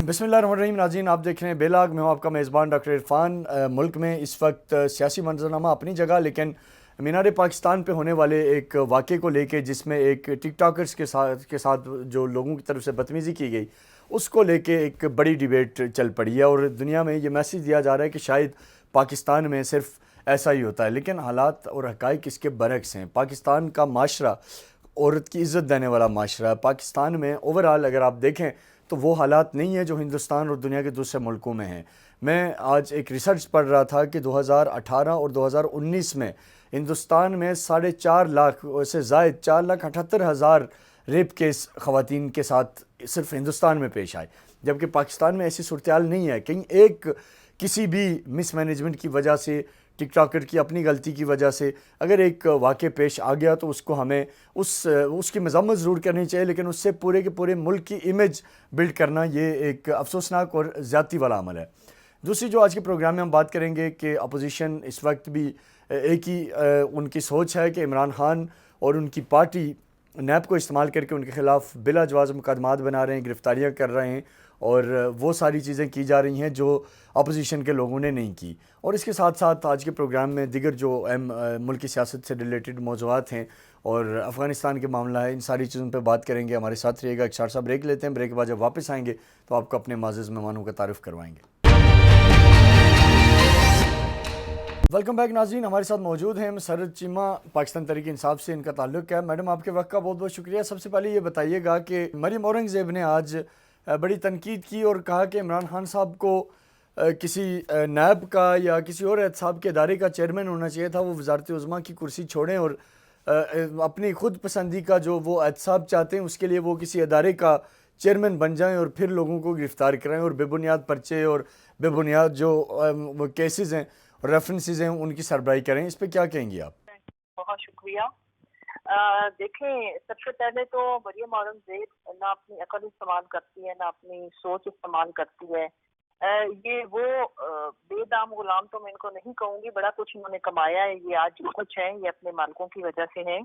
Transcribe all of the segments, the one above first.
बिस्मिल्लाहिर्रहमानिर्रहीम। नाज़रीन, आप देख रहे हैं बेलाग। मैं हूं आपका मेज़बान डॉक्टर इरफान। मुल्क में इस वक्त सियासी मंजरनामा अपनी जगह, लेकिन मीनार पाकिस्तान पे होने वाले एक वाक़े को लेके, जिसमें एक टिकटॉकर्स के साथ जो लोगों की तरफ से बदतमीज़ी की गई, उसको लेके एक बड़ी डिबेट चल पड़ी है। और दुनिया में ये मैसेज दिया जा रहा है कि शायद पाकिस्तान में सिर्फ ऐसा ही होता है, लेकिन हालात और हक़ाइक़ इसके बरक्स हैं। पाकिस्तान का माशरा औरत की इज़्ज़त देने वाला माशरा है। पाकिस्तान में ओवरऑल अगर आप देखें तो वो हालात नहीं है जो हिंदुस्तान और दुनिया के दूसरे मुल्कों में हैं। मैं आज एक रिसर्च पढ़ रहा था कि 2018 और 2019 में हिंदुस्तान में 4.5 लाख से ज़ायद 4,78,000 रेप केस ख़वातीन के साथ सिर्फ हिंदुस्तान में पेश आए, जबकि पाकिस्तान में ऐसी सूरत-ए-हाल नहीं है। कहीं एक किसी भी मिस मैनेजमेंट की वजह से, टिकटॉकर की अपनी गलती की वजह से अगर एक वाक़या पेश आ गया तो उसको हमें उसकी मज़म्मत ज़रूर करनी चाहिए, लेकिन उससे पूरे के पूरे मुल्क की इमेज बिल्ड करना ये एक अफसोसनाक और ज़्यादती वाला अमल है। दूसरी जो आज के प्रोग्राम में हम बात करेंगे कि अपोजिशन इस वक्त भी एक ही उनकी सोच है कि इमरान खान और उनकी पार्टी नैब को इस्तेमाल करके उनके ख़िलाफ़ बिला जवाज़ मुकदमात बना रहे हैं, गिरफ़्तारियाँ कर रहे हैं, और वो सारी चीज़ें की जा रही हैं जो अपोजिशन के लोगों ने नहीं की। और इसके साथ साथ आज के प्रोग्राम में दिगर जो मुल्क की सियासत से रिलेटेड मौज़ूआत हैं और अफ़गानिस्तान के मामला है, इन सारी चीज़ों पे बात करेंगे। हमारे साथ रहिएगा। एक शार्ट सा ब्रेक लेते हैं। ब्रेक के बाद जब वापस आएंगे तो आपको अपने माज़िज़ मेहमानों का तारुफ़ करवाएंगे। वेलकम बैक नाज़रीन। हमारे साथ मौजूद हैं सरद चीमा, पाकिस्तान तहरीक इंसाफ से इनका ताल्लुक़ है। मैडम, आपके वक्त का बहुत बहुत शुक्रिया। सबसे पहले ये बताइएगा कि मरियम औरंगज़ेब ने आज बड़ी तनकीद की और कहा कि इमरान खान साहब को किसी नैब का या किसी और एहतसाब के इदारे का चेयरमैन होना चाहिए था। वो वज़ारत उज़्मा की कुर्सी छोड़ें और अपनी खुद पसंदी का जो वो एहतसाब चाहते हैं उसके लिए वो किसी इदारे का चेयरमैन बन जाएं और फिर लोगों को गिरफ़्तार कराएं और बेबुनियाद पर्चे और बेबुनियाद जो केसेस हैं और रेफरेंसेस हैं उनकी सरबराही करें। इस पर क्या कहेंगी आप? बहुत शुक्रिया। देखें, सबसे पहले तो मरियम औरंगज़ेब ना अपनी अकल इस्तेमाल करती है, ना अपनी सोच इस्तेमाल करती है। ये वो बेदाम गुलाम तो मैं इनको नहीं कहूँगी, बड़ा कुछ इन्होंने कमाया है। ये आज जो कुछ है ये अपने मालिकों की वजह से है,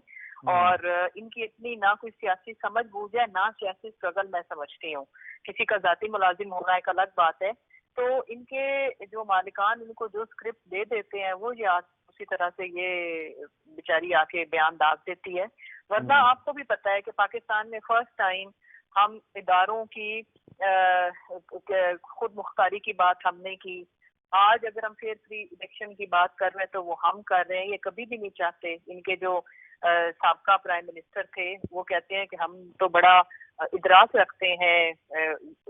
और इनकी इतनी ना कोई सियासी समझ बूझ है, ना सियासी स्ट्रगल मैं समझती हूँ। किसी का जाती मुलाजिम होना एक अलग बात है। तो इनके जो मालिकान इनको जो स्क्रिप्ट दे देते हैं वो ये आज उसी तरह से ये बेचारी आके बयान दाग देती है। वरना आपको भी पता है कि पाकिस्तान में फर्स्ट टाइम हम इदारों की खुद मुख्तारी की बात हमने की। आज अगर हम फेयर फ्री इलेक्शन की बात कर रहे हैं तो वो हम कर रहे हैं। ये कभी भी नहीं चाहते। इनके जो साबका प्राइम मिनिस्टर थे वो कहते हैं कि हम तो बड़ा इदराक रखते हैं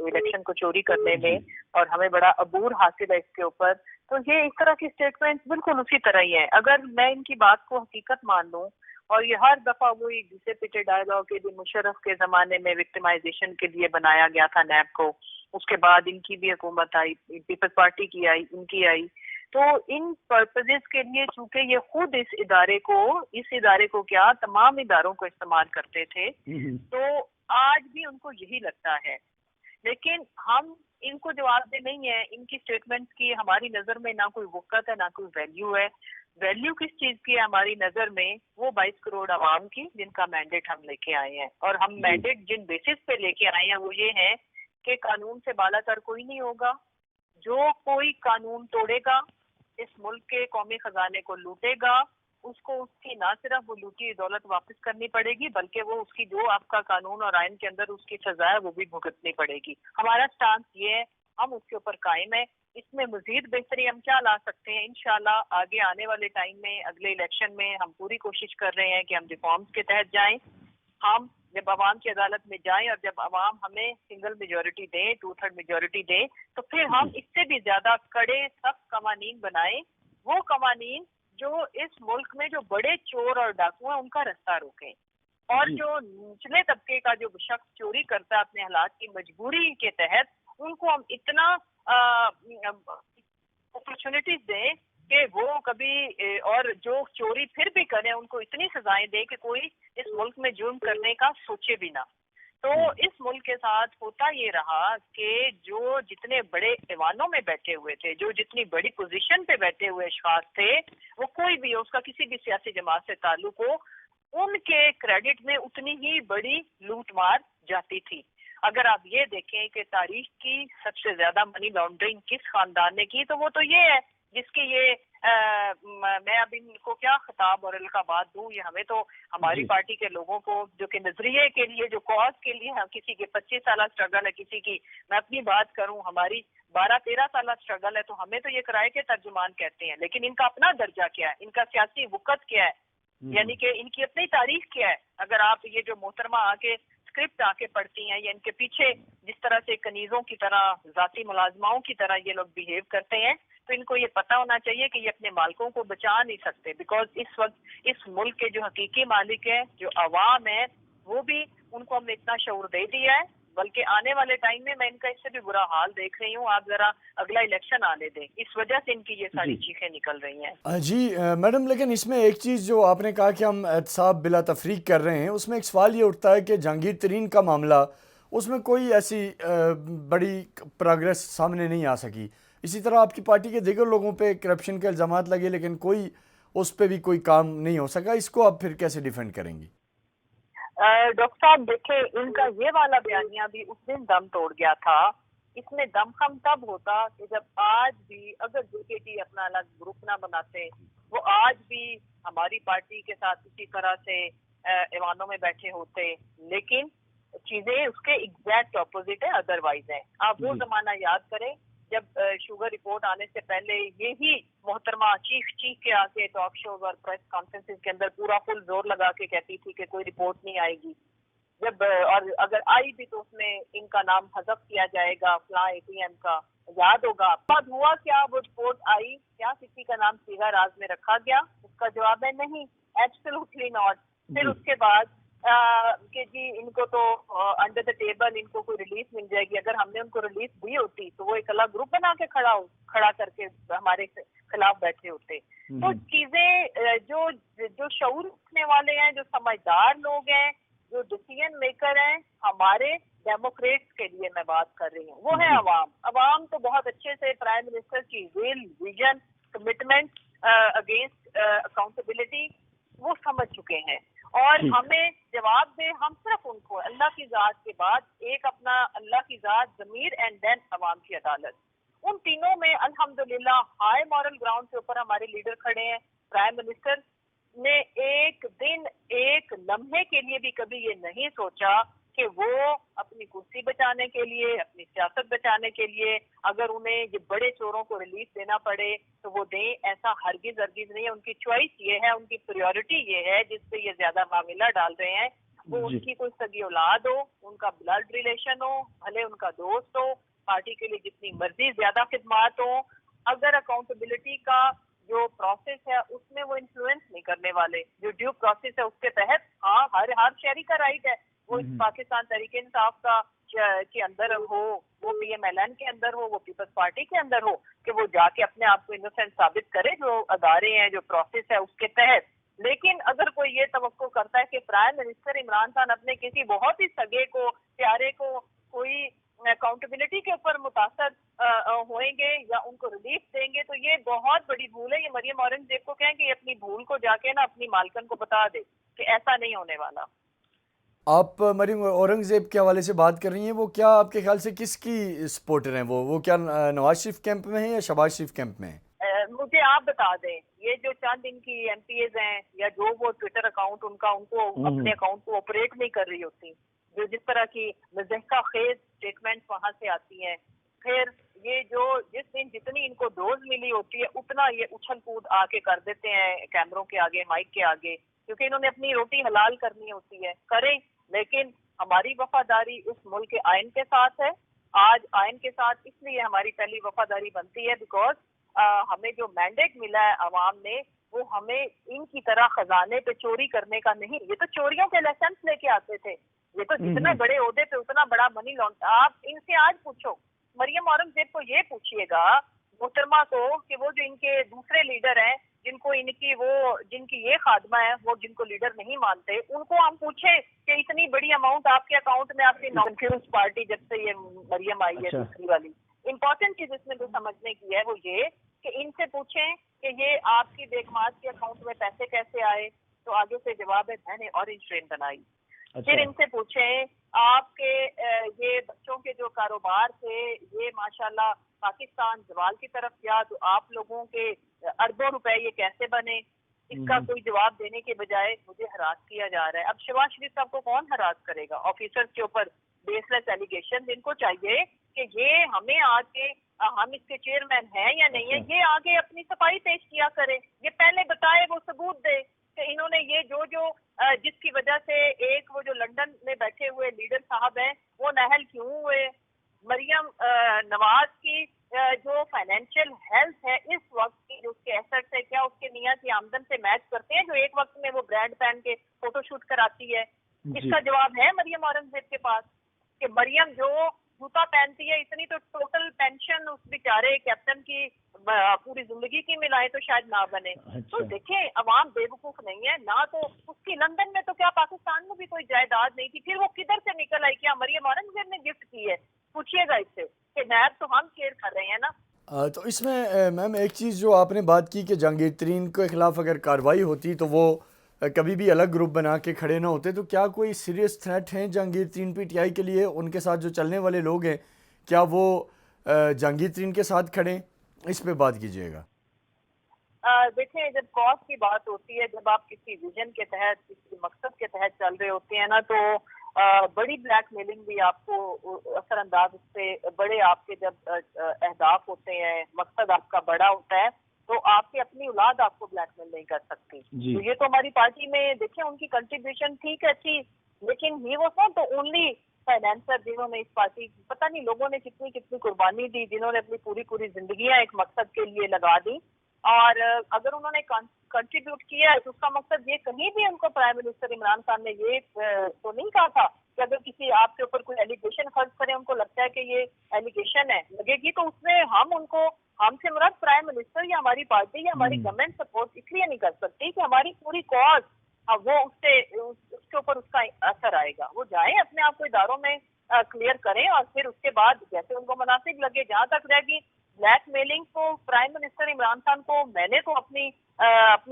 इलेक्शन को चोरी करने में और हमें बड़ा अबूर हासिल है इसके ऊपर। तो ये इस तरह की स्टेटमेंट्स बिल्कुल उसी तरह ही है। अगर मैं इनकी बात को हकीकत मान लूं, और ये हर दफा वही घिसे पिटे डायलॉग के लिए मुशर्रफ के जमाने में विक्टिमाइजेशन के लिए बनाया गया था नैब को, उसके बाद इनकी भी हुकूमत आई, पीपल्स पार्टी की आई, इनकी आई। तो इन पर्पजेस के लिए चूंकि ये खुद इस इदारे को क्या तमाम इदारों को इस्तेमाल करते थे, तो आज भी उनको यही लगता है। लेकिन हम इनको जवाब दे नहीं है। इनकी स्टेटमेंट्स की हमारी नजर में ना कोई वक़्त है, ना कोई वैल्यू है। वैल्यू किस चीज की है हमारी नजर में? वो 22 करोड़ आवाम की, जिनका मैंडेट हम लेके आए हैं। और हम मैंडेट जिन बेसिस पे लेके आए हैं वो ये है कि कानून से बालातर कोई नहीं होगा। जो कोई कानून तोड़ेगा, इस मुल्क के कौमी खजाने को लूटेगा, उसको उसकी ना सिर्फ वो लूटी दौलत वापस करनी पड़ेगी, बल्कि वो उसकी जो आपका कानून और आइन के अंदर उसकी सजा है वो भी भुगतनी पड़ेगी। हमारा स्टांस ये है, हम उसके ऊपर कायम है। इसमें मजीद बेहतरी हम क्या ला सकते हैं? इंशाल्लाह आगे आने वाले टाइम में, अगले इलेक्शन में हम पूरी कोशिश कर रहे हैं कि हम रिफॉर्म्स के तहत जाएं। हम जब अवाम की अदालत में जाएं और जब अवाम हमें सिंगल मेजोरिटी दे, 2/3 मेजोरिटी दे, तो फिर हम इससे भी ज्यादा कड़े सख्त कवानीन बनाए। वो कवानीन जो इस मुल्क में जो बड़े चोर और डाकू हैं उनका रास्ता रोकें, और जो निचले तबके का जो शख्स चोरी करता है अपने हालात की मजबूरी के तहत, उनको हम इतना अपॉर्चुनिटीज दें कि वो कभी और जो चोरी फिर भी करें उनको इतनी सजाएं दें कि कोई इस मुल्क में जुर्म करने का सोचे भी ना। तो इस मुल्क के साथ होता ये रहा कि जो जितने बड़े ऐवानों में बैठे हुए थे, जो जितनी बड़ी पोजीशन पे बैठे हुए अशखास थे, वो कोई भी उसका किसी भी सियासी जमात से ताल्लुक हो, उनके क्रेडिट में उतनी ही बड़ी लूट मार जाती थी। اگر آپ یہ دیکھیں کہ تاریخ کی سب سے زیادہ منی لانڈرنگ کس خاندان نے کی تو وہ تو یہ ہے جس کی یہ میں اب ان کو کیا خطاب اور القابات دوں. یہ ہمیں تو ہماری پارٹی کے لوگوں کو جو کہ نظریے کے لیے جو کاز کے لیے کسی کی 25 سالہ اسٹرگل ہے, کسی کی میں اپنی بات کروں ہماری 12-13 سالہ اسٹرگل ہے, تو ہمیں تو یہ کرائے کے ترجمان کہتے ہیں, لیکن ان کا اپنا درجہ کیا ہے, ان کا سیاسی وقت کیا ہے, یعنی کہ ان کی اپنی تاریخ کیا ہے. اگر آپ یہ جو محترمہ آ کے اسکرپٹ آ کے پڑھتی ہیں یا ان کے پیچھے جس طرح سے کنیزوں کی طرح ذاتی ملازماؤں کی طرح یہ لوگ بیہیو کرتے ہیں, تو ان کو یہ پتہ ہونا چاہیے کہ یہ اپنے مالکوں کو بچا نہیں سکتے, بیکاز اس وقت اس ملک کے جو حقیقی مالک ہیں, جو عوام ہے, وہ بھی ان کو ہم نے اتنا شعور دے دیا ہے, بلکہ آنے والے ٹائم میں ان کا اس سے بھی برا حال دیکھ رہی ہوں. آپ ذرا اگلا الیکشن آنے دیں, اس وجہ سے ان کی یہ ساری چیخیں نکل رہی ہیں. جی میڈم, لیکن اس میں ایک چیز جو آپ نے کہا کہ ہم احتساب بلا تفریق کر رہے ہیں, اس میں ایک سوال یہ اٹھتا ہے کہ جہانگیر ترین کا معاملہ, اس میں کوئی ایسی بڑی پروگریس سامنے نہیں آ سکی. اسی طرح آپ کی پارٹی کے دیگر لوگوں پہ کرپشن کے الزامات لگے, لیکن کوئی اس پہ بھی کوئی کام نہیں ہو سکا. اس کو آپ پھر کیسے ڈیفینڈ کریں گی؟ ڈاکٹر صاحب دیکھیں, ان کا یہ والا بیانیہ بھی اس دن دم توڑ گیا تھا. اس میں دم خم تب ہوتا کہ جب آج بھی اگر JKT اپنا الگ گروپ نہ بناتے, وہ آج بھی ہماری پارٹی کے ساتھ اسی طرح سے ایوانوں میں بیٹھے ہوتے, لیکن چیزیں اس کے ایگزیکٹ اپوزٹ ہے, ادروائز ہیں. آپ وہ زمانہ یاد کریں جب شوگر رپورٹ آنے سے پہلے یہی محترمہ چیخ کے آ کے ٹاک شوز اور پریس کانفرنسز کے اندر پورا فل زور لگا کے کہتی تھی کہ کوئی رپورٹ نہیں آئے گی, جب اور اگر آئی بھی تو اس میں ان کا نام حذف کیا جائے گا فلاں ATM کا, یاد ہوگا. بعد ہوا کیا, وہ رپورٹ آئی, کیا کسی کا نام صیغہ راز میں رکھا گیا؟ اس کا جواب ہے نہیں, ایبسولوٹلی ناٹ. پھر اس کے بعد کہ جی ان کو تو انڈر دا ٹیبل ان کو کوئی ریلیف مل جائے گی. اگر ہم نے ان کو ریلیف دی ہوتی تو وہ ایک الگ گروپ بنا کے کھڑا کر کے ہمارے خلاف بیٹھے ہوتے. تو چیزیں جو شعور رکھنے والے ہیں, جو سمجھدار لوگ ہیں, جو ڈیسیژن میکر ہیں, ہمارے ڈیموکریٹس کے لیے میں بات کر رہی ہوں, وہ ہے عوام. عوام تو بہت اچھے سے پرائم منسٹر کی ول, ویژن, کمٹمنٹ اگینسٹ اکاؤنٹیبلٹی وہ سمجھ چکے ہیں, اور ہمیں جواب دے. ہم صرف ان کو اللہ کی ذات کے بعد ایک اپنا اللہ کی ذات, ضمیر, اینڈ دین عوام کی عدالت, ان تینوں میں الحمدللہ ہائی مورل گراؤنڈ کے اوپر ہمارے لیڈر کھڑے ہیں. پرائم منسٹر نے ایک دن ایک لمحے کے لیے بھی کبھی یہ نہیں سوچا کہ وہ اپنی کرسی بچانے کے لیے, اپنی سیاست بچانے کے لیے اگر انہیں یہ بڑے چوروں کو ریلیف دینا پڑے تو وہ دیں. ایسا ہرگز نہیں ہے. ان کی چوائس یہ ہے, ان کی پریورٹی یہ ہے جس پہ یہ زیادہ معاملہ ڈال رہے ہیں. وہ ان کی کوئی سگی اولاد ہو, ان کا بلڈ ریلیشن ہو, بھلے ان کا دوست ہو, پارٹی کے لیے جتنی مرضی زیادہ خدمات ہوں, اگر اکاؤنٹیبلٹی کا جو پروسیس ہے اس میں وہ انفلوئنس نہیں کرنے والے, جو ڈیو پروسیس ہے اس کے تحت, ہاں ہر شہری کا رائٹ ہے وہ پاکستان تحریک انصاف کا کے اندر ہو, وہ PMLN کے اندر ہو, وہ پیپلز پارٹی کے اندر ہو, کہ وہ جا کے اپنے آپ کو انوسینٹ ثابت کرے جو ادارے ہیں, جو پروسیس ہے اس کے تحت. لیکن اگر کوئی یہ توقع کرتا ہے کہ پرائم منسٹر عمران خان اپنے کسی بہت ہی سگے کو, پیارے کو کوئی اکاؤنٹیبلٹی کے اوپر متاثر ہوئیں گے یا ان کو ریلیف دیں گے, تو یہ بہت بڑی بھول ہے. یہ مریم اورنگزیب کو کہیں کہ یہ اپنی بھول کو جا کے نا اپنی مالکن کو بتا دے کہ ایسا نہیں ہونے والا. آپ مریم اورنگزیب کے حوالے سے بات کر رہی ہیں, وہ کیا آپ کے خیال سے کس کی سپورٹر ہیں؟ وہ کیا نواز شریف کیمپ میں ہیں یا شہباز شریف کیمپ میں ہیں؟ مجھے آپ بتا دیں, یہ جو چند ان کی MPAs ہیں یا جو وہ ٹویٹر اکاؤنٹ ان کو اپنے اکاؤنٹ کو آپریٹ نہیں کر رہی ہوتی, جو جس طرح کی مضحکہ خیز سٹیٹمنٹ وہاں سے آتی ہیں, پھر یہ جو جس دن جتنی ان کو ڈوز ملی ہوتی ہے اتنا یہ اچھل کود آ کے کر دیتے ہیں کیمروں کے آگے, مائک کے آگے, کیونکہ انہوں نے اپنی روٹی حلال کرنی ہوتی ہے, کریں. لیکن ہماری وفاداری اس ملک کے آئین کے ساتھ ہے. آج آئین کے ساتھ اس لیے ہماری پہلی وفاداری بنتی ہے بیکاز ہمیں جو مینڈیٹ ملا ہے عوام نے, وہ ہمیں ان کی طرح خزانے پہ چوری کرنے کا نہیں. یہ تو چوریوں کے لائسنس لے کے آتے تھے, یہ تو جتنے بڑے عہدے پہ اتنا بڑا منی لانڈر. آپ ان سے آج پوچھو, مریم اورنگزیب کو یہ پوچھیے گا محترمہ کو کہ وہ جو ان کے دوسرے لیڈر ہیں جن کی یہ خادمہ ہے, وہ جن کو لیڈر نہیں مانتے, ان کو ہم پوچھیں کہ اتنی بڑی اماؤنٹ آپ کے اکاؤنٹ میں آپ کی کنفیوز پارٹی جب سے یہ مریم آئی ہے دوسری والی, امپورٹنٹ چیز اس میں جو سمجھنے کی ہے وہ یہ کہ ان سے پوچھیں کہ یہ آپ کی بیگمات کے اکاؤنٹ میں پیسے کیسے آئے, تو آگے سے جواب ہے میں نے اورنج ٹرین بنائی. پھر ان سے پوچھیں آپ کے یہ کاروبار تھے یہ ماشاءاللہ پاکستان زوال کی طرف گیا تو آپ لوگوں کے اربوں روپے یہ کیسے بنے؟ اس کا کوئی جواب دینے کے بجائے مجھے ہراس کیا جا رہا ہے. اب شہباز شریف صاحب کو کون ہراس کرے گا؟ آفیسر کے اوپر بیس لیس ایلیگیشن. ان کو چاہیے کہ یہ ہمیں آگے ہم اس کے چیئرمین ہیں یا نہیں ہے یہ آگے اپنی صفائی پیش کیا کرے. یہ پہلے بتائے وہ ثبوت دے کہ انہوں نے یہ جو جس کی وجہ سے ایک وہ جو لندن میں بیٹھے ہوئے لیڈر صاحب ہیں وہ نااہل کیوں ہوئے. مریم نواز کی جو فائنینشیل ہیلتھ ہے اس وقت کی جو اس کے ایسٹ ہے کیا اس کے میاں کی آمدن سے میچ کرتے ہیں جو ایک وقت میں وہ برانڈ پہن کے فوٹو شوٹ کراتی ہے؟ اس کا جواب ہے مریم اورنگزیب کے پاس کہ مریم جو جوتا پہنتی ہے اتنی تو ٹوٹل پینشن اس بیچارے کیپٹن کی پوری زندگی کی ملائے تو شاید نہ بنے. تو دیکھیں عوام بے وقوف نہیں ہے نہ تو اس کی لندن میں تو کیا پاکستان میں بھی کوئی جائیداد نہیں تھی پھر وہ کدھر سے نکل آئی؟ کیا مریم اورنگزیب نے گفٹ کی ہے؟ پوچھیے گا اس سے کہ نیب تو ہم کیئر کر رہے ہیں نا. تو اس میں میم ایک چیز جو آپ نے بات کی کہ جہانگیر ترین کے خلاف اگر کارروائی ہوتی تو وہ کبھی بھی الگ گروپ بنا کے کھڑے نہ ہوتے. تو کیا کوئی سیریس تھریٹ ہیں جہانگیر ترین پی ٹی آئی کے لیے؟ ان کے ساتھ جو چلنے والے لوگ ہیں کیا وہ جہانگیر ترین کے ساتھ کھڑیں؟ اس پہ بات کیجیے گا. دیکھیں جب کاز کی بات ہوتی ہے جب آپ کسی ویژن کے تحت کسی مقصد کے تحت چل رہے ہوتے ہیں نا تو بڑی بلیک میلنگ بھی آپ کو اثر انداز اس سے بڑے آپ کے جب اہداف ہوتے ہیں مقصد آپ کا بڑا ہوتا ہے تو آپ کی اپنی اولاد آپ کو بلیک میل نہیں کر سکتی. تو یہ تو ہماری پارٹی میں دیکھیں ان کی کنٹریبیوشن ٹھیک ہے تھی لیکن he was not the only financier جنہوں نے اس پارٹی پتہ نہیں لوگوں نے کتنی قربانی دی جنہوں نے اپنی پوری زندگیاں ایک مقصد کے لیے لگا دی. اور اگر انہوں نے کنٹریبیوٹ کیا ہے تو اس کا مقصد یہ کہیں بھی ان کو پرائم منسٹر عمران خان نے یہ تو نہیں کہا تھا کہ اگر کسی آپ کے اوپر کوئی ایلیگیشن فرض کریں ان کو لگتا ہے کہ یہ ایلیگیشن ہے لگے گی تو اس میں ہم سے مراد پرائم منسٹر یا ہماری پارٹی یا ہماری گورنمنٹ سپورٹ اس لیے نہیں کر سکتی کہ ہماری پوری کاز وہ اس کے اوپر اس کا اثر آئے گا. وہ جائیں اپنے آپ کو اداروں میں کلیئر کریں اور پھر اس کے بعد جیسے ان کو مناسب لگے. جہاں تک رہے گی بلیک میلنگ کو پرائم منسٹر عمران خان کو میں نے تو اپنی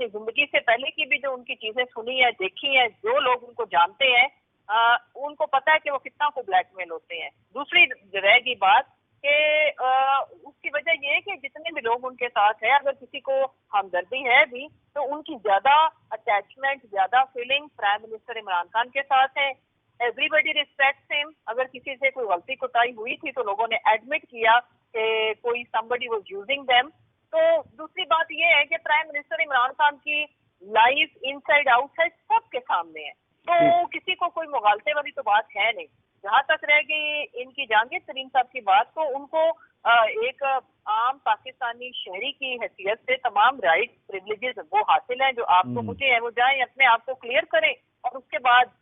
زندگی سے پہلے کی بھی جو ان کی چیزیں سنی ہے دیکھی ہیں جو لوگ ان کو جانتے ہیں ان کو پتا ہے کہ وہ کتنا کو بلیک میل ہوتے ہیں. دوسری رہے گی بات کہ اس کی وجہ یہ ہے کہ جتنے بھی لوگ ان کے ساتھ ہیں اگر کسی کو ہمدردی ہے بھی تو ان کی زیادہ اٹیچمنٹ زیادہ feeling prime minister Imran Khan کے ساتھ ہے. ایوری بڈی ریسپیکٹس ہم. اگر کسی سے کوئی غلطی کوتاہی ہوئی تھی تو لوگوں نے ایڈمٹ کیا کہ کوئی somebody was using them. تو دوسری بات یہ ہے کہ پرائم منسٹر عمران خان کی لائف ان سائڈ آؤٹ سائڈ سب کے سامنے ہے تو کسی کو کوئی مغالطے والی تو بات ہے نہیں. جہاں تک رہے گی ان کی جہانگیر ترین صاحب کی بات تو ان کو ایک عام پاکستانی شہری کی حیثیت سے تمام رائٹ پریولیجز وہ حاصل ہیں جو آپ کو مجھے ہیں. وہ جائیں اپنے آپ کو کلیئر کریں اور اس کے بعد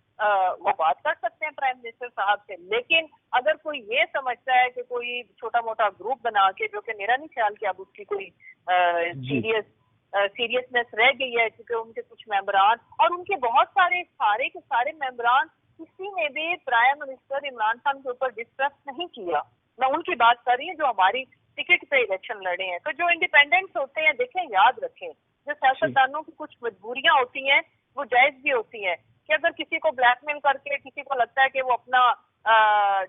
وہ بات کر سکتے ہیں پرائم منسٹر صاحب سے. لیکن اگر کوئی یہ سمجھتا ہے کہ کوئی چھوٹا موٹا گروپ بنا کے جو کہ میرا نہیں خیال کہ اب اس کی کوئی سیریسنیس رہ گئی ہے کیونکہ ان کے کچھ ممبران اور ان کے بہت سارے ممبران کسی نے بھی پرائم منسٹر عمران خان کے اوپر ڈسٹرسٹ نہیں کیا. میں ان کی بات کر رہی ہوں جو ہماری ٹکٹ پہ الیکشن لڑے ہیں. تو جو انڈیپینڈنٹس ہوتے ہیں دیکھیں یاد رکھیں جو سیاستدانوں کی کچھ مجبوریاں ہوتی ہیں وہ جائز بھی ہوتی ہیں کہ اگر کسی کو بلیک میل کر کے کسی کو لگتا ہے کہ وہ اپنا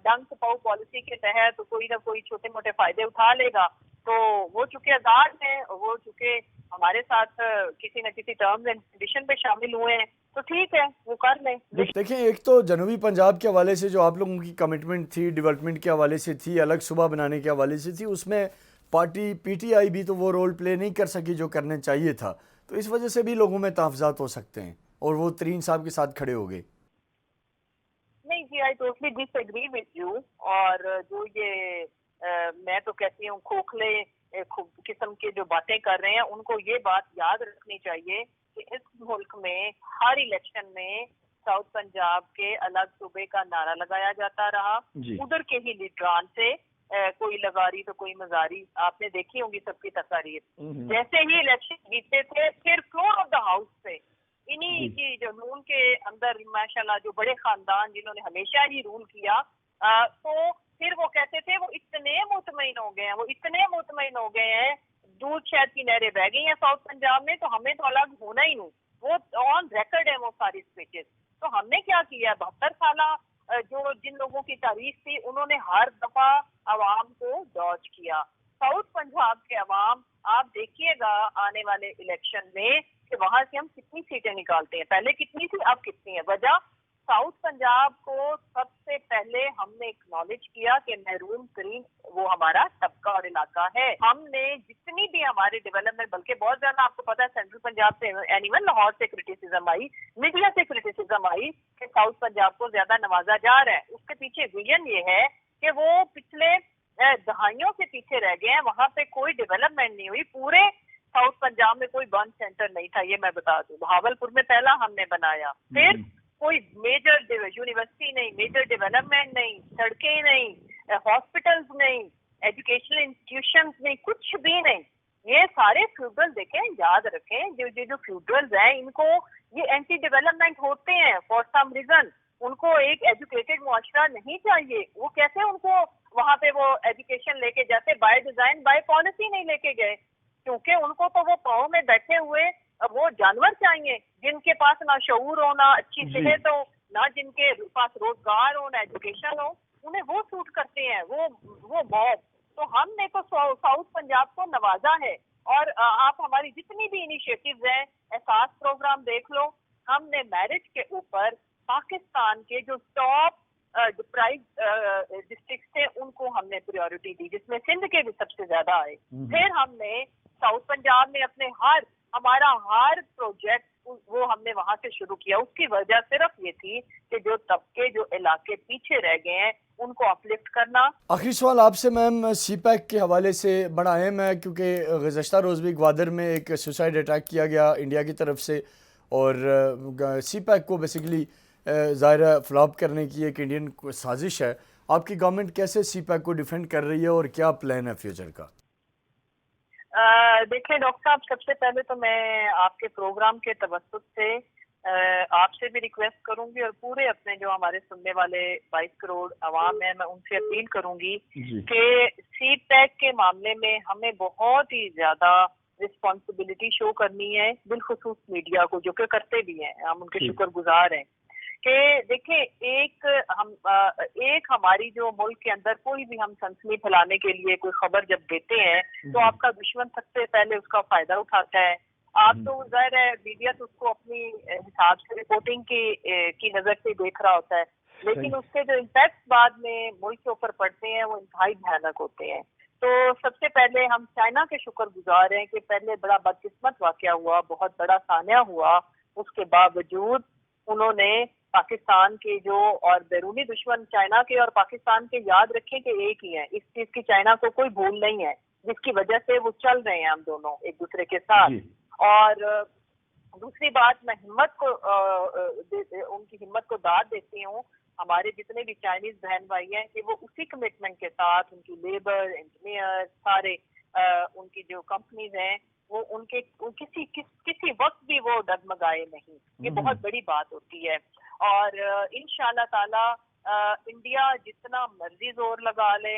ڈنگ سپاؤ پالیسی کے تحت کوئی نہ کوئی چھوٹے موٹے فائدے اٹھا لے گا تو وہ چونکہ آزاد ہیں وہ چونکہ ہمارے ساتھ کسی نہ کسی ٹرمز اینڈ کنڈیشن پہ شامل ہوئے ہیں تو ٹھیک ہے وہ کر لیں. دیکھیں ایک تو جنوبی پنجاب کے حوالے سے جو آپ لوگوں کی کمٹمنٹ تھی ڈیولپمنٹ کے حوالے سے تھی الگ صوبہ بنانے کے حوالے سے تھی اس میں پارٹی پی ٹی آئی بھی تو وہ رول پلے نہیں کر سکی جو کرنے چاہیے تھا. تو اس وجہ سے بھی لوگوں میں تحفظات ہو سکتے ہیں اور وہ ترین صاحب کے ساتھ کھڑے ہو گئے. نہیں جی I totally disagree with you. اور جو یہ میں تو کہتی ہوں کھوکھلے قسم کے جو باتیں کر رہے ہیں ان کو یہ بات یاد رکھنی چاہیے کہ اس ملک میں ہر الیکشن میں ساؤتھ پنجاب کے الگ صوبے کا نعرہ لگایا جاتا رہا. ادھر کے ہی لیڈران سے کوئی لگاری تو کوئی مزاری آپ نے دیکھی ہوں گی سب کی تقاریر. جیسے ہی الیکشن جیتے تھے پھر فلور آف دا ہاؤس سے انہی کی جو نون کے اندر ماشاءاللہ جو بڑے خاندان جنہوں نے ہمیشہ ہی رول کیا تو پھر وہ کہتے تھے وہ اتنے مطمئن ہو گئے ہیں دودھ شہد کی نہریں بہ گئی ہیں ساؤتھ پنجاب میں تو ہمیں تو الگ ہونا ہی نہیں. وہ آن ریکارڈ ہے وہ ساری اسپیچز. تو ہم نے کیا 72 سالہ जो जिन लोगों की तारीफ थी उन्होंने हर दफा अवाम को डॉज किया। साउथ पंजाब के अवाम, आप देखिएगा आने वाले इलेक्शन में कि वहां से हम कितनी सीटें निकालते हैं। पहले कितनी थी, अब कितनी है। वजह, साउथ पंजाब को सबसे पहले हमने एक्नॉलेज किया कि महरूम तरीन वो हमारा तबका और इलाका है। हमने जितनी भी हमारे डेवलपमेंट, बल्कि बहुत ज्यादा आपको पता है सेंट्रल पंजाब से एनिवन लाहौर से क्रिटिसिज्म आई, मीडिया से क्रिटिसिज्म आई कि साउथ पंजाब को ज्यादा नवाजा जा रहा है। उसके पीछे विजन ये है कि वो पिछले दहाइयों से पीछे रह गए हैं, वहां पे कोई डेवलपमेंट नहीं हुई। पूरे साउथ पंजाब में कोई बर्न सेंटर नहीं था, ये मैं बता दूं। बहावलपुर में पहला हमने बनाया, फिर कोई मेजर यूनिवर्सिटी नहीं, मेजर डेवलपमेंट नहीं, सड़कें नहीं, हॉस्पिटल्स नहीं, एजुकेशनल इंस्टीट्यूशंस नहीं, कुछ भी नहीं। ये सारे फ्यूडरल देखें, याद रखें, जो फ्यूडरल्स हैं इनको ये एंटी डेवलपमेंट होते हैं फॉर सम रीजन। उनको एक एजुकेटेड मुआशरा नहीं चाहिए। वो कैसे उनको वहां पे वो एजुकेशन लेके जाते, बाय डिजाइन बाय पॉलिसी नहीं लेके गए, क्योंकि उनको तो वो पाँव में बैठे हुए वो जानवर चाहिए जिनके पास ना शऊर हो, ना अच्छी सेहत हो, ना जिनके पास रोजगार हो, ना एजुकेशन हो। उन्हें वो सूट करते हैं, वो मॉब। तो हमने तो साउथ पंजाब को नवाजा है। और आप हमारी जितनी भी इनिशिएटिव्स हैं, एहसास प्रोग्राम देख लो, हमने मैरिज के ऊपर पाकिस्तान के जो टॉप प्राइज डिस्ट्रिक्ट थे उनको हमने प्रायोरिटी दी, जिसमें सिंध के भी सबसे ज्यादा आए। फिर हमने साउथ पंजाब में हमारा हर प्रोजेक्ट वो हमने वहां से शुरू किया। उसकी वजह सिर्फ ये थी कि जो तबके, जो इलाके पीछे रह गए हैं उनको अपलिफ्ट करना। आखिरी सवाल आपसे मैम, सी पैक के हवाले से बड़ा अहम है, क्योंकि गुज़श्ता रोज़ भी ग्वादर में एक सुसाइड अटैक किया गया इंडिया की तरफ से, और सी पैक को बेसिकली ज़ाहिर फ्लॉप करने की एक इंडियन साजिश है। आपकी गवर्नमेंट कैसे सी पैक को डिफेंड कर रही है और क्या प्लान है फ्यूचर का? देखिए डॉक्टर साहब, सबसे पहले तो मैं आपके प्रोग्राम के तवज्जुह से आपसे भी रिक्वेस्ट करूंगी और पूरे अपने जो हमारे सुनने वाले 22 करोड़ अवाम है, मैं उनसे अपील करूंगी कि सी पैक के मामले में हमें बहुत ही ज्यादा रिस्पॉन्सिबिलिटी शो करनी है, बिलखुसूस मीडिया को, जो कि करते भी हैं, हम उनके शुक्रगुजार हैं। कि देखें, एक हमारी जो मुल्क के अंदर कोई भी हम सनसनी फैलाने के लिए कोई खबर जब देते हैं तो आपका दुश्मन सबसे पहले उसका फायदा उठाता है। आप तो जाहिर है मीडिया तो उसको अपनी हिसाब से रिपोर्टिंग की नजर से देख रहा होता है, लेकिन उसके जो इम्पैक्ट बाद में मुल्क के ऊपर पड़ते हैं वो इंतहाई भयानक होते हैं। तो सबसे पहले हम चाइना के शुक्रगुजार हैं कि पहले बड़ा बदकिस्मत वाकया हुआ, बहुत बड़ा सान्या हुआ, उसके बावजूद उन्होंने पाकिस्तान के जो और बैरूनी दुश्मन चाइना के और पाकिस्तान के याद रखें कि एक ही हैं। इस चीज की चाइना को कोई भूल नहीं है, जिसकी वजह से वो चल रहे हैं हम दोनों एक दूसरे के साथ। और दूसरी बात, मैं उनकी हिम्मत को दाद देती हूँ। हमारे जितने भी चाइनीज बहन भाई हैं कि वो उसी कमिटमेंट के साथ, उनकी लेबर, इंजीनियर, सारे उनकी जो कंपनीज हैं वो उनके किसी वक्त भी वो डगमगाए नहीं। ये बहुत बड़ी बात होती है। और इंशाल्लाह ताला इंडिया जितना मर्जी जोर लगा ले,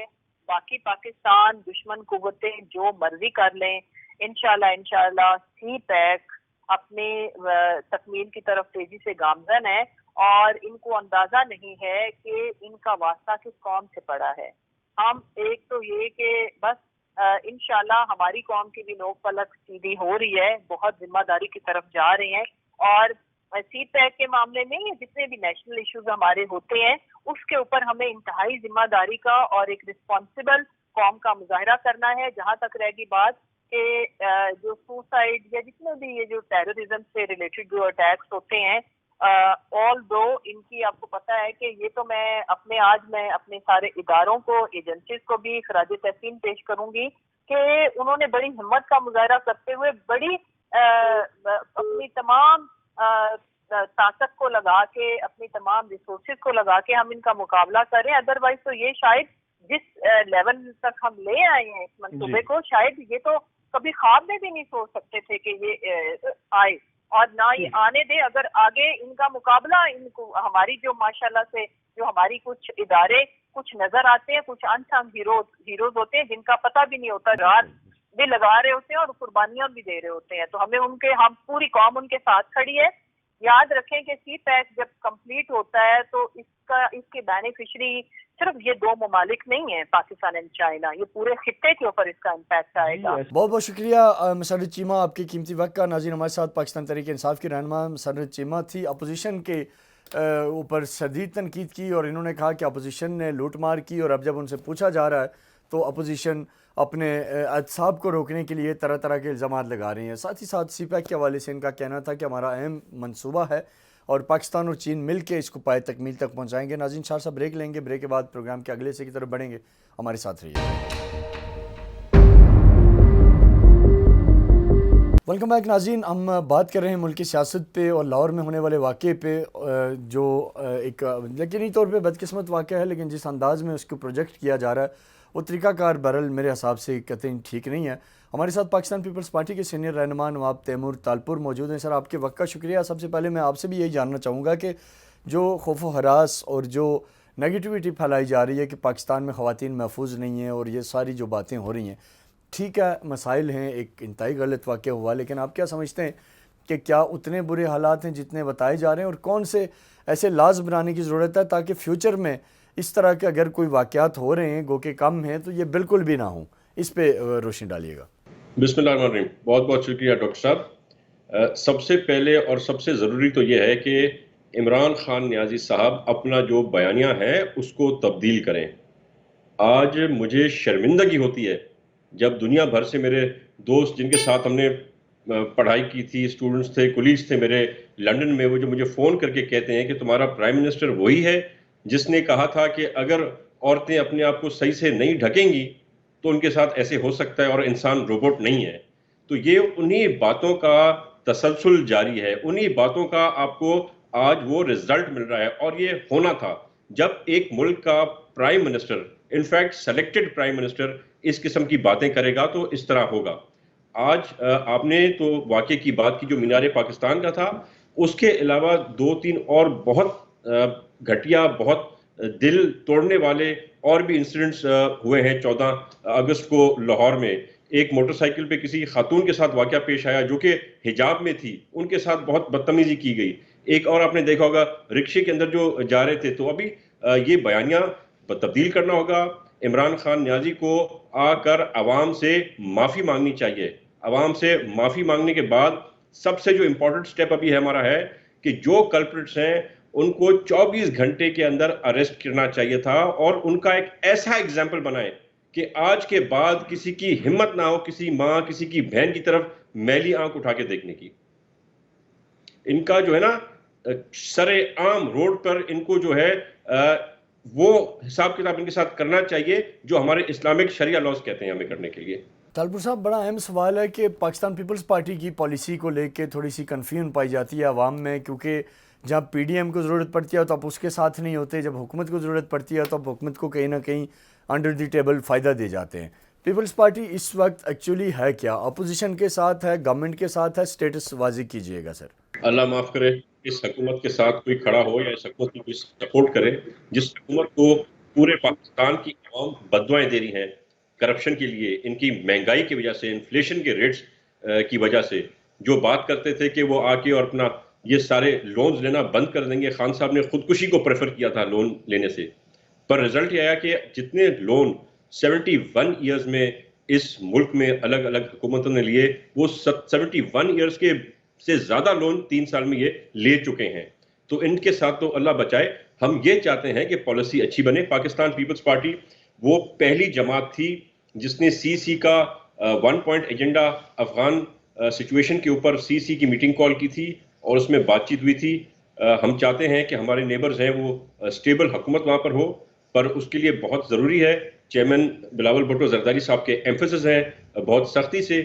बाकी पाकिस्तान दुश्मन कुव्वतें जो मर्जी कर लें, इंशाल्लाह सी पैक अपने तकमील की तरफ तेजी से गामजन है और इनको अंदाजा नहीं है कि इनका वास्ता किस कौम से पड़ा है। हम एक तो ये कि बस इंशाल्लाह हमारी कौम की भी नोक पलक सीधी हो रही है, बहुत जिम्मेदारी की तरफ जा रहे हैं। और सी पैक के मामले में ये जितने भी नेशनल इश्यूज हमारे होते हैं उसके ऊपर हमें इंतहाई जिम्मेदारी का और एक रिस्पॉन्सिबल कौम का मुजाहरा करना है। जहां तक रहेगी बात कि जो सुसाइड या जितने भी ये जो टेररिज्म से रिलेटेड जो अटैक्स होते हैं, ऑल दो इनकी आपको पता है कि ये तो मैं अपने सारे इदारों को, एजेंसीज को भी खराज तहसीन पेश करूंगी कि उन्होंने बड़ी हिम्मत का मुजाहरा करते हुए बड़ी अपनी तमाम ताकत को लगा के, अपनी तमाम रिसोर्सेज को लगा के हम इनका मुकाबला करें। अदरवाइज तो ये शायद जिस लेवल तक हम ले आए हैं इस मंसूबे को, शायद ये तो कभी ख्वाब में भी नहीं सोच सकते थे कि ये आए, और ना ही आने दे। अगर आगे इनका मुकाबला, इनको हमारी जो माशाल्लाह से जो हमारी कुछ इदारे कुछ नजर आते हैं, कुछ अनसंग हीरोज होते हैं जिनका पता भी नहीं होता, रात भी लगा रहे होते हैं और कुर्बानियां भी दे रहे होते हैं। तो हम पूरी कौम उनके साथ खड़ी है। याद रखें कि सी पैक जब कंप्लीट होता है तो इसके बेनिफिशरी सिर्फ ये दो ममालिक नहीं है, पाकिस्तान एंड चाइना, ये पूरे खित्ते के ऊपर इसका इम्पैक्ट आएगा। बहुत बहुत शुक्रिया मसरत चीमा आपके कीमती वक्त का। नाज़रीन, हमारे साथ पाकिस्तान तहरीक इंसाफ की रहनुमा मसरत चीमा थी। अपोजिशन के ऊपर शदीद तनकीद की और इन्होंने कहा कि अपोजिशन ने लूट मार की, और अब जब उनसे पूछा जा रहा है तो अपोजिशन अपने एहतसाब को रोकने के लिए तरह तरह के इल्ज़ामात लगा रही हैं। साथ ही साथ सी पैक के हवाले से इनका कहना था कि हमारा अहम मनसूबा है और पाकिस्तान और चीन मिल के इसको पाए तकमील तक पहुँचाएँगे। नाज़रीन, शार साहब ब्रेक लेंगे, ब्रेक के बाद प्रोग्राम के अगले हिस्से की तरफ बढ़ेंगे। हमारे साथ रहिए। वेलकम बैक नाज़रीन, हम बात कर रहे हैं मुल्क की सियासत पे और लाहौर में होने वाले वाक़े पे, जो एक यकीनी तौर पे बदकिस्मत वाक़या है, लेकिन जिस अंदाज़ में उसको प्रोजेक्ट किया जा रहा है वो तरीक़ाकार बहरहाल मेरे हिसाब से कतई ठीक नहीं है। हमारे साथ पाकिस्तान पीपल्स पार्टी के सीनियर रहनुमा नवाब तैमूर तालपुर मौजूद हैं। सर, आपके वक्त का शुक्रिया। सबसे पहले मैं आपसे भी यही जानना चाहूँगा कि जो खौफ व हरास और जो नेगेटिविटी फैलाई जा रही है कि पाकिस्तान में ख़वातीन महफूज नहीं हैं और ये सारी जो बातें हो रही हैं, ठीक है, मसाइल हैं, एक इंतहाई गलत वाक़या हुआ, लेकिन आप क्या समझते हैं कि क्या उतने बुरे हालात हैं जितने बताए जा रहे हैं, और कौन से ऐसे लाज बनाने की ज़रूरत है ताकि फ्यूचर में इस तरह के अगर कोई वाक़यात हो रहे हैं गो के कम हैं तो ये बिल्कुल भी ना हो? इस पे रोशनी डालिएगा। बिस्मिल्लाहिर्रहमानिर्रहीम। बहुत बहुत शुक्रिया डॉक्टर साहब। सबसे पहले और सबसे ज़रूरी तो ये है कि इमरान खान नियाज़ी साहब अपना जो बयानिया है उसको तब्दील करें। आज मुझे शर्मिंदगी होती है जब दुनिया भर से मेरे दोस्त जिनके साथ हमने पढ़ाई की थी, स्टूडेंट्स थे, कोलीग्स थे मेरे लंदन में, वो जो मुझे फ़ोन करके कहते हैं कि तुम्हारा प्राइम मिनिस्टर वही है जिसने कहा था कि अगर औरतें अपने आप को सही से नहीं ढकेंगी तो उनके साथ ऐसे हो सकता है और इंसान रोबोट नहीं है। तो ये उन्हीं बातों का तसलसल जारी है, उन्हीं बातों का आपको आज वो रिजल्ट मिल रहा है। और ये होना था जब एक मुल्क का prime minister, in fact selected prime minister, इस किस्म की बातें करेगा तो इस तरह होगा। आज आपने तो वाक़े की बात की जो मीनार पाकिस्तान का था, उसके अलावा 2-3 और बहुत घटिया, बहुत दिल तोड़ने वाले और भी इंसिडेंट्स हुए हैं। 14 अगस्त को लाहौर में एक मोटरसाइकिल पे किसी खातून के साथ वाक़या पेश आया जो कि हिजाब में थी, उनके साथ बहुत बदतमीजी की गई। एक और आपने देखा होगा रिक्शे के अंदर जो जा रहे थे। तो अभी ये बयानिया तब्दील करना होगा। इमरान खान नियाज़ी को आकर आवाम से माफ़ी मांगनी चाहिए। आवाम से माफ़ी मांगने के बाद सबसे जो इम्पोर्टेंट स्टेप अभी है हमारा है कि जो कल्प्रिट्स हैं उनको 24 घंटे के अंदर अरेस्ट करना चाहिए था और उनका एक ऐसा एग्जाम्पल बनाए कि आज के बाद किसी की हिम्मत ना हो किसी माँ, किसी की बहन की तरफ मैली आंख उठा के देखने की। इनका जो है ना सरे आम रोड पर इनको जो है वो हिसाब किताब इनके साथ करना चाहिए जो हमारे इस्लामिक शरिया लॉज कहते हैं हमें करने के लिए। तालपुर साहब, बड़ा अहम सवाल है कि पाकिस्तान पीपल्स पार्टी की पॉलिसी को लेके थोड़ी सी कन्फ्यूजन पाई जाती है आवाम में, क्योंकि जब पीडीएम को ज़रूरत पड़ती है तो आप उसके साथ नहीं होते, जब हुकूमत को ज़रूरत पड़ती है तो आप हुकूमत को कहीं ना कहीं अंडर द टेबल फ़ायदा दे जाते हैं। पीपल्स पार्टी इस वक्त एक्चुअली है क्या? अपोजिशन के साथ है, गवर्नमेंट के साथ है? स्टेटस वाज़ी कीजिएगा सर। अल्लाह माफ़ करे, इस हुकूमत के साथ कोई खड़ा हो या इस हुकूमत की कोई सपोर्ट करे जिस हुकूमत को पूरे पाकिस्तान की आवाम बददुआएं दे रही हैं करप्शन के लिए, इनकी महंगाई की वजह से, इन्फ्लेशन के रेट्स की वजह से, जो बात करते थे कि वो आके और अपना ये सारे लोन्स लेना बंद कर देंगे। खान साहब ने खुदकुशी को प्रेफर किया था लोन लेने से, पर रिजल्ट ये आया कि जितने लोन 71 ईयर्स में इस मुल्क में अलग अलग हुकूमतों ने लिए, वो 71 ईयर्स के से ज्यादा लोन 3 साल में ये ले चुके हैं। तो इनके साथ तो अल्लाह बचाए। हम ये चाहते हैं कि पॉलिसी अच्छी बने। पाकिस्तान पीपल्स पार्टी वो पहली जमात थी जिसने सीसी का 1 पॉइंट एजेंडा अफगान सिचुएशन के ऊपर सीसी की मीटिंग कॉल की थी और उसमें बातचीत हुई थी। हम चाहते हैं कि हमारे नेबर्स हैं वो स्टेबल हुकूमत वहाँ पर हो, पर उसके लिए बहुत ज़रूरी है चेयरमैन बिलावल भुट्टो जरदारी साहब के एम्फेसिस हैं बहुत सख्ती से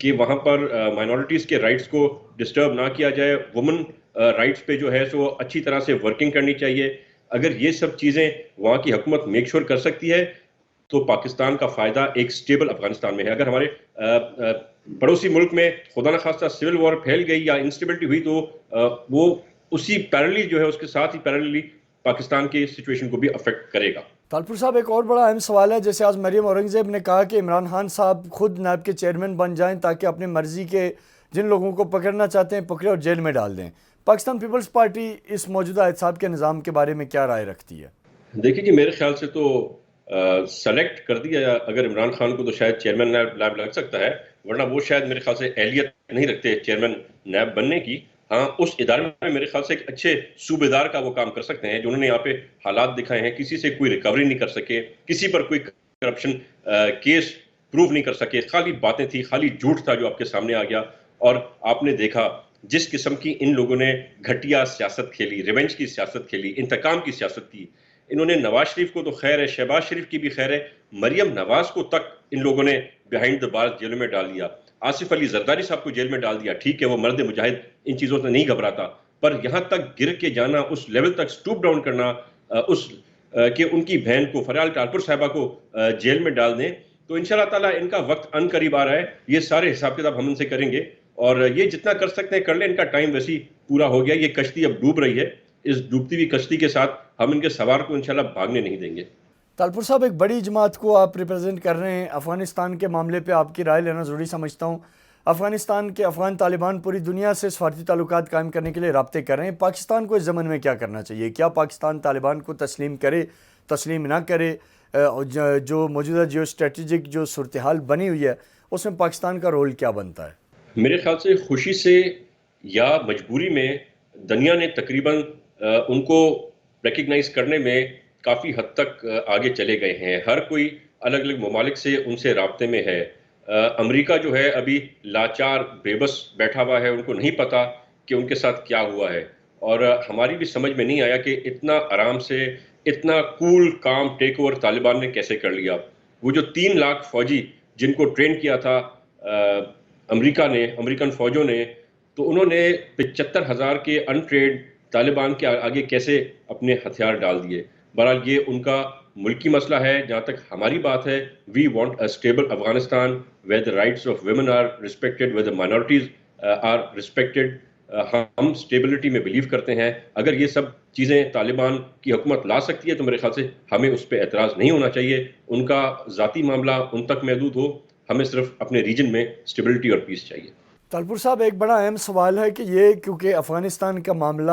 कि वहाँ पर माइनॉरिटीज़ के राइट्स को डिस्टर्ब ना किया जाए। वुमेन राइट्स पे जो है सो अच्छी तरह से वर्किंग करनी चाहिए। अगर ये सब चीज़ें वहाँ की हुकूमत मेक श्योर कर सकती है तो पाकिस्तान का फ़ायदा एक स्टेबल अफगानिस्तान में है। अगर हमारे पड़ोसी मुल्क में खुदा न खास्ता सिविल वॉर फैल गई या इंस्टेबिलिटी हुई तो वो उसी पैरेलली जो है उसके साथ ही पैरेलली पाकिस्तान की सिचुएशन को भी अफेक्ट करेगा। तालपुर साहब, एक और बड़ा अहम सवाल है, जैसे आज मरियम औरंगज़ेब ने कहा कि इमरान खान साहब खुद नायब के चेयरमैन बन जाएं ताकि अपनी मर्ज़ी के जिन लोगों को पकड़ना चाहते हैं पकड़े और जेल में डाल दें। پاکستان پیپلز پارٹی اس موجودہ احتساب کے نظام کے بارے میں کیا رائے رکھتی ہے؟ دیکھیے جی، میرے خیال سے تو سلیکٹ کر دیا اگر عمران خان کو تو شاید چیئرمین نیب لگ سکتا ہے، ورنہ وہ شاید میرے خیال سے اہلیت نہیں رکھتے چیئرمین نیب بننے کی. ہاں، اس ادارے میں میرے خیال سے ایک اچھے صوبیدار کا وہ کام کر سکتے ہیں، جو انہوں نے یہاں پہ حالات دکھائے ہیں. کسی سے کوئی ریکوری نہیں کر سکے، کسی پر کوئی کرپشن کیس پروف نہیں کر سکے، خالی باتیں تھی، خالی جھوٹ تھا جو آپ کے سامنے آ گیا. اور آپ نے دیکھا جس قسم کی ان لوگوں نے گھٹیا سیاست کھیلی، ریونج کی سیاست کھیلی، انتقام کی سیاست کی. انہوں نے نواز شریف کو تو خیر ہے، شہباز شریف کی بھی خیر ہے، مریم نواز کو تک ان لوگوں نے بیہائنڈ دا بارز جیلوں میں ڈال دیا. آصف علی زرداری صاحب کو جیل میں ڈال دیا. ٹھیک ہے، وہ مرد مجاہد ان چیزوں سے نہیں گھبراتا، پر یہاں تک گر کے جانا، اس لیول تک سٹوپ ڈاؤن کرنا کہ ان کی بہن کو فریال ٹالپور صاحبہ کو جیل میں ڈال دیں، تو انشاءاللہ تعالیٰ ان کا وقت ان قریب آ رہا ہے. یہ سارے حساب کتاب ہم ان سے کریں گے، اور یہ جتنا کر سکتے ہیں کر لیں. ان کا ٹائم ویسی پورا ہو گیا. یہ کشتی اب ڈوب رہی ہے. اس ڈوبتی ہوئی کشتی کے ساتھ ہم ان کے سوار کو انشاءاللہ بھاگنے نہیں دیں گے. طالپور صاحب، ایک بڑی جماعت کو آپ ریپرزینٹ کر رہے ہیں. افغانستان کے معاملے پہ آپ کی رائے لینا ضروری سمجھتا ہوں. افغانستان کے افغان طالبان پوری دنیا سے سفارتی تعلقات قائم کرنے کے لیے رابطے کر رہے ہیں. پاکستان کو اس ضمن میں کیا کرنا چاہیے؟ کیا پاکستان طالبان کو تسلیم کرے، تسلیم نہ کرے؟ جو موجودہ جیو اسٹریٹجک جو صورتحال بنی ہوئی ہے اس میں پاکستان کا رول کیا بنتا ہے؟ میرے خیال سے خوشی سے یا مجبوری میں دنیا نے تقریباً ان کو ریکگنائز کرنے میں کافی حد تک آگے چلے گئے ہیں. ہر کوئی الگ الگ ممالک سے ان سے رابطے میں ہے. امریکہ جو ہے ابھی لاچار بے بس بیٹھا ہوا ہے، ان کو نہیں پتا کہ ان کے ساتھ کیا ہوا ہے. اور ہماری بھی سمجھ میں نہیں آیا کہ اتنا آرام سے، اتنا کول کام ٹیک اوور طالبان نے کیسے کر لیا. وہ جو 3 لاکھ فوجی جن کو ٹرین کیا تھا امریکن فوجوں نے، تو انہوں نے 75,000 کے ان ٹرینڈ طالبان کے آگے کیسے اپنے ہتھیار ڈال دیے. بہرحال یہ ان کا ملکی مسئلہ ہے. جہاں تک ہماری بات ہے، we want a stable Afghanistan where the rights of women are respected, where the minorities are respected. ہم اسٹیبلٹی میں بلیو کرتے ہیں. اگر یہ سب چیزیں طالبان کی حکومت لا سکتی ہے تو میرے خیال سے ہمیں اس پہ اعتراض نہیں ہونا چاہیے. ان کا ذاتی معاملہ ان تک محدود ہو، ہمیں صرف اپنے ریجن میں اسٹیبلٹی اور پیس چاہیے. طالپور صاحب، ایک بڑا اہم سوال ہے کہ یہ کیونکہ افغانستان کا معاملہ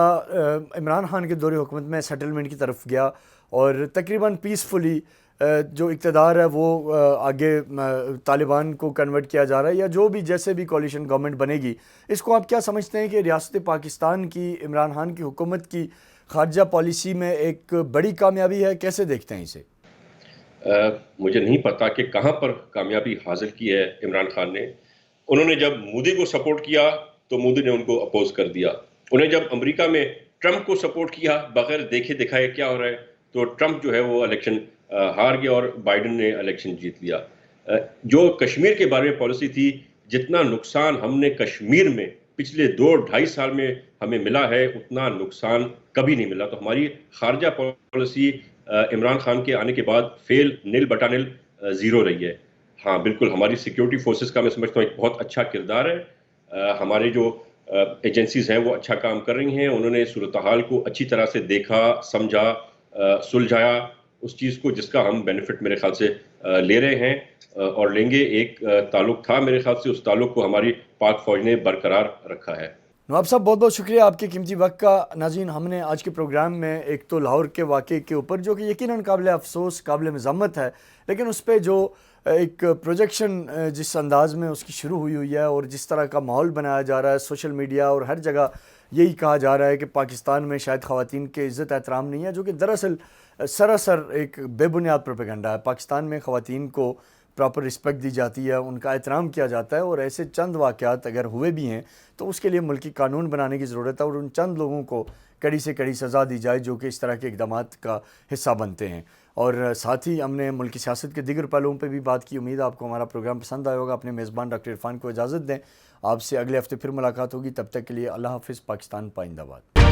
عمران خان کے دور حکومت میں سیٹلمنٹ کی طرف گیا اور تقریباً پیسفلی جو اقتدار ہے وہ آگے طالبان کو کنورٹ کیا جا رہا ہے، یا جو بھی جیسے بھی کولیشن گورنمنٹ بنے گی، اس کو آپ کیا سمجھتے ہیں کہ ریاست پاکستان کی عمران خان کی حکومت کی خارجہ پالیسی میں ایک بڑی کامیابی ہے؟ کیسے دیکھتے ہیں اسے؟ مجھے نہیں پتا کہ کہاں پر کامیابی حاصل کی ہے عمران خان نے. انہوں نے جب مودی کو سپورٹ کیا تو مودی نے ان کو اپوز کر دیا. انہیں جب امریکہ میں ٹرمپ کو سپورٹ کیا بغیر دیکھے دکھائے کیا ہو رہا ہے، تو ٹرمپ جو ہے وہ الیکشن ہار گیا اور بائیڈن نے الیکشن جیت لیا. جو کشمیر کے بارے میں پالیسی تھی، جتنا نقصان ہم نے کشمیر میں پچھلے 2-2.5 سال میں ہمیں ملا ہے، اتنا نقصان کبھی نہیں ملا. تو ہماری خارجہ پالیسی عمران خان کے آنے کے بعد فیل نل بٹا نل زیرو رہی ہے. ہاں بالکل، ہماری سیکیورٹی فورسز کا میں سمجھتا ہوں ایک بہت اچھا کردار ہے. ہمارے جو ایجنسیز ہیں وہ اچھا کام کر رہی ہیں. انہوں نے صورتحال کو اچھی طرح سے دیکھا، سمجھا، سلجھایا اس چیز کو جس کا ہم بینیفٹ میرے خیال سے لے رہے ہیں اور لیں گے. ایک تعلق تھا میرے خیال سے، اس تعلق کو ہماری پاک فوج نے برقرار رکھا ہے. نواب صاحب، بہت بہت شکریہ آپ کے قیمتی وقت کا. ناظرین، ہم نے آج کے پروگرام میں ایک تو لاہور کے واقعے کے اوپر، جو کہ یقیناً قابل افسوس، قابل مذمت ہے، لیکن اس پہ جو ایک پروجیکشن جس انداز میں اس کی شروع ہوئی ہے اور جس طرح کا ماحول بنایا جا رہا ہے سوشل میڈیا اور ہر جگہ، یہی کہا جا رہا ہے کہ پاکستان میں شاید خواتین کے عزت احترام نہیں ہے، جو کہ دراصل سراسر ایک بے بنیاد پروپیگنڈا ہے. پاکستان میں خواتین کو پراپر رسپیکٹ دی جاتی ہے، ان کا احترام کیا جاتا ہے، اور ایسے چند واقعات اگر ہوئے بھی ہیں تو اس کے لیے ملکی قانون بنانے کی ضرورت ہے اور ان چند لوگوں کو کڑی سے کڑی سزا دی جائے جو کہ اس طرح کے اقدامات کا حصہ بنتے ہیں. اور ساتھ ہی ہم نے ملکی سیاست کے دیگر پہلوؤں پہ بھی بات کی. امید ہے آپ کو ہمارا پروگرام پسند آئے ہوگا. اپنے میزبان ڈاکٹر عرفان کو اجازت دیں. آپ سے اگلے ہفتے پھر ملاقات ہوگی. تب تک کے لیے اللہ حافظ. پاکستان پائندہ باد.